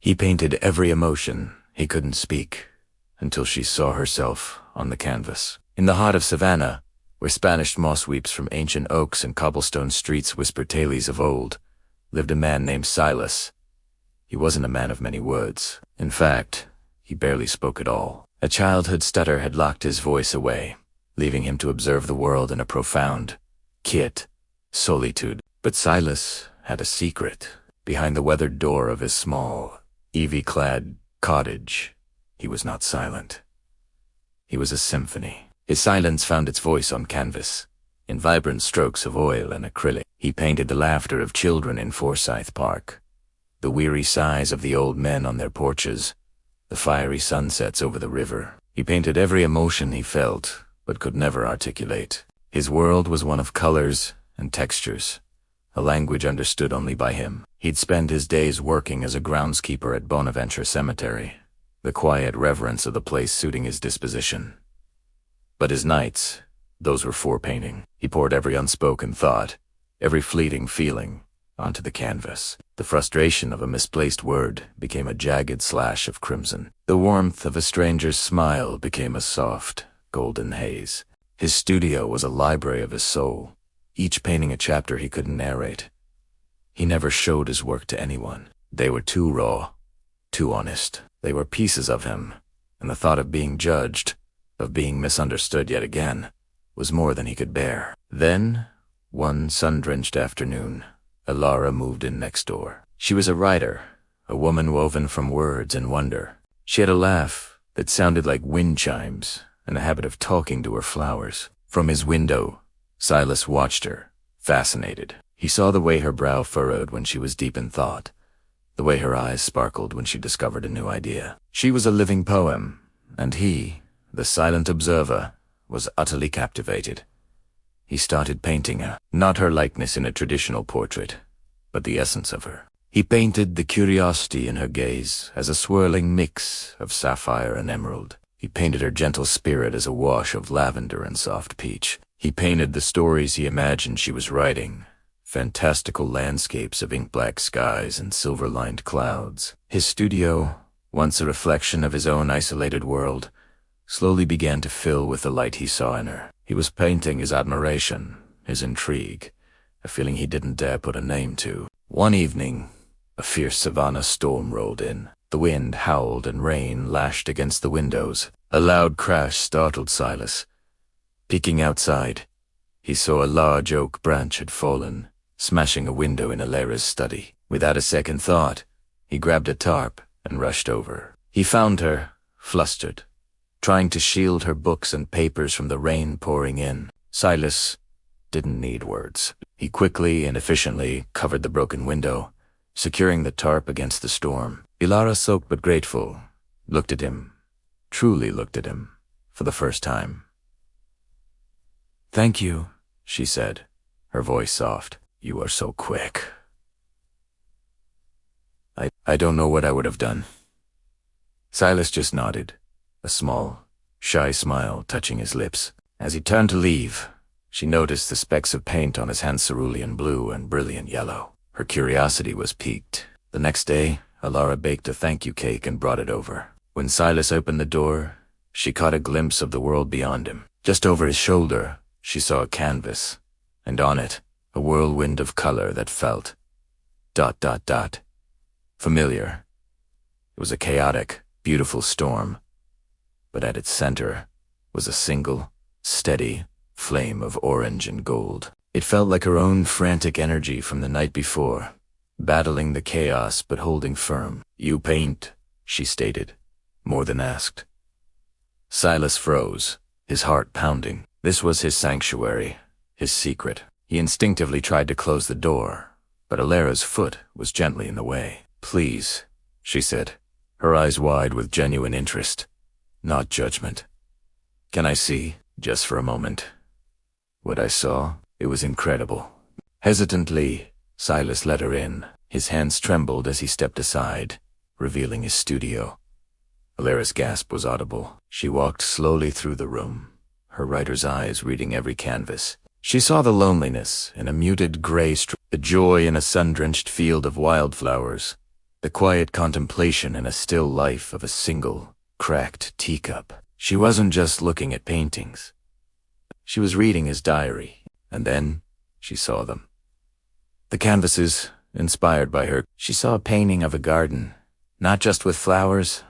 He painted every emotion. He couldn't speak until she saw herself on the canvas. In the heart of Savannah, where Spanish moss weeps from ancient oaks and cobblestone streets whisper tales of old, lived a man named Silas. He wasn't a man of many words. In fact, he barely spoke at all. A childhood stutter had locked his voice away, leaving him to observe the world in a profound, quiet solitude. But Silas had a secret. Behind the weathered door of his small, ivy-clad cottage, he was not silent. He was a symphony. His silence found its voice on canvas, in vibrant strokes of oil and acrylic. He painted the laughter of children in Forsyth Park, the weary sighs of the old men on their porches, the fiery sunsets over the river. He painted every emotion he felt, but could never articulate. His world was one of colors and textures, a language understood only by him. He'd spend his days working as a groundskeeper at Bonaventure Cemetery, the quiet reverence of the place suiting his disposition. But his nights, those were for painting. He poured every unspoken thought, every fleeting feeling, onto the canvas. The frustration of a misplaced word became a jagged slash of crimson. The warmth of a stranger's smile became a soft, golden haze. His studio was a library of his soul, each painting a chapter he couldn't narrate. He never showed his work to anyone. They were too raw, too honest. They were pieces of him, and the thought of being judged, of being misunderstood yet again, was more than he could bear. Then, one sun-drenched afternoon, Alara moved in next door. She was a writer, a woman woven from words and wonder. She had a laugh that sounded like wind chimes, and a habit of talking to her flowers. From his window, Silas watched her, fascinated. He saw the way her brow furrowed when she was deep in thought, the way her eyes sparkled when she discovered a new idea. She was a living poem, and he, the silent observer, was utterly captivated. He started painting her, not her likeness in a traditional portrait, but the essence of her. He painted the curiosity in her gaze as a swirling mix of sapphire and emerald. He painted her gentle spirit as a wash of lavender and soft peach. He painted the stories he imagined she was writing, fantastical landscapes of ink-black skies and silver-lined clouds. His studio, once a reflection of his own isolated world, slowly began to fill with the light he saw in her. He was painting his admiration, his intrigue, a feeling he didn't dare put a name to. One evening, a fierce Savannah storm rolled in. The wind howled and rain lashed against the windows. A loud crash startled Silas. Peeking outside, he saw a large oak branch had fallen, smashing a window in Alara's study. Without a second thought, he grabbed a tarp and rushed over. He found her, flustered, trying to shield her books and papers from the rain pouring in. Silas didn't need words. He quickly and efficiently covered the broken window, securing the tarp against the storm. Alara, soaked but grateful, looked at him, truly looked at him, for the first time. "Thank you," she said, her voice soft. "You are so quick." I don't know what I would have done." Silas just nodded, a small, shy smile touching his lips. As he turned to leave, she noticed the specks of paint on his hand, cerulean blue and brilliant yellow. Her curiosity was piqued. The next day, Alara baked a thank-you cake and brought it over. When Silas opened the door, she caught a glimpse of the world beyond him. Just over his shoulder, she saw a canvas, and on it, a whirlwind of color that felt ... familiar. It was a chaotic, beautiful storm, but at its center was a single, steady flame of orange and gold. It felt like her own frantic energy from the night before, battling the chaos but holding firm. "You paint," she stated, more than asked. Silas froze, his heart pounding. This was his sanctuary, his secret. He instinctively tried to close the door, but Alara's foot was gently in the way. "Please," she said, her eyes wide with genuine interest, not judgment. "Can I see, just for a moment?" What I saw, it was incredible. Hesitantly, Silas let her in. His hands trembled as he stepped aside, revealing his studio. Alara's gasp was audible. She walked slowly through the room, her writer's eyes reading every canvas. She saw the loneliness in a muted gray the joy in a sun-drenched field of wildflowers, the quiet contemplation in a still life of a single, cracked teacup. She wasn't just looking at paintings. She was reading his diary, and then she saw them. The canvases, inspired by her, she saw a painting of a garden, not just with flowers,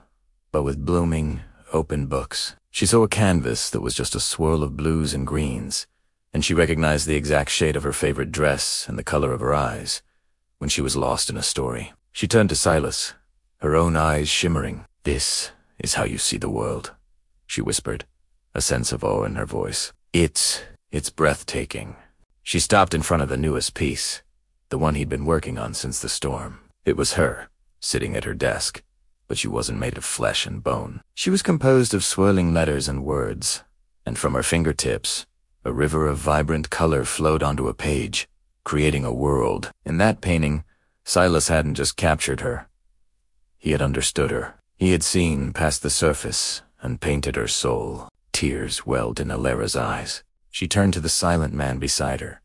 but with blooming, open books. She saw a canvas that was just a swirl of blues and greens, and she recognized the exact shade of her favorite dress and the color of her eyes when she was lost in a story. She turned to Silas, her own eyes shimmering. "This is how you see the world," she whispered, a sense of awe in her voice. It's breathtaking." She stopped in front of the newest piece, the one he'd been working on since the storm. It was her, sitting at her desk, but she wasn't made of flesh and bone. She was composed of swirling letters and words, and from her fingertips, a river of vibrant color flowed onto a page, creating a world. In that painting, Silas hadn't just captured her. He had understood her. He had seen past the surface and painted her soul. Tears welled in Alera's eyes. She turned to the silent man beside her,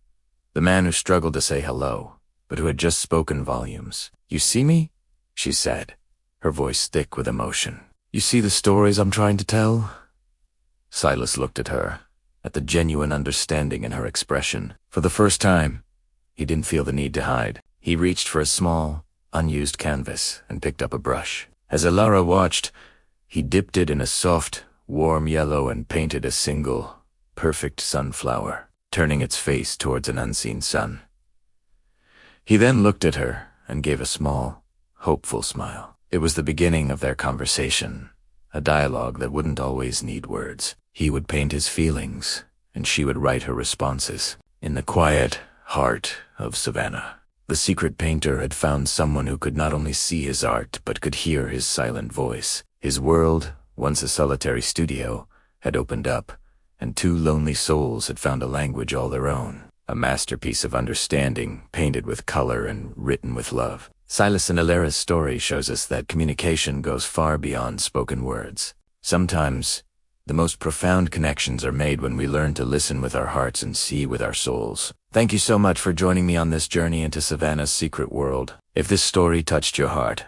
the man who struggled to say hello, but who had just spoken volumes. "You see me?" she said, her voice thick with emotion. "You see the stories I'm trying to tell?" Silas looked at her, at the genuine understanding in her expression. For the first time, he didn't feel the need to hide. He reached for a small, unused canvas and picked up a brush. As Alara watched, he dipped it in a soft, warm yellow and painted a single, perfect sunflower, turning its face towards an unseen sun. He then looked at her and gave a small, hopeful smile. It was the beginning of their conversation, a dialogue that wouldn't always need words. He would paint his feelings, and she would write her responses. In the quiet heart of Savannah, the secret painter had found someone who could not only see his art but could hear his silent voice. His world, once a solitary studio, had opened up, and two lonely souls had found a language all their own, a masterpiece of understanding, painted with color and written with love. Silas and Alera's story shows us that communication goes far beyond spoken words. Sometimes, the most profound connections are made when we learn to listen with our hearts and see with our souls. Thank you so much for joining me on this journey into Savannah's secret world. If this story touched your heart,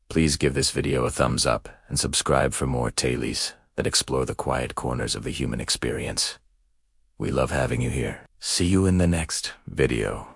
please give this video a thumbs up and subscribe for more tales that explore the quiet corners of the human experience. We love having you here. See you in the next video.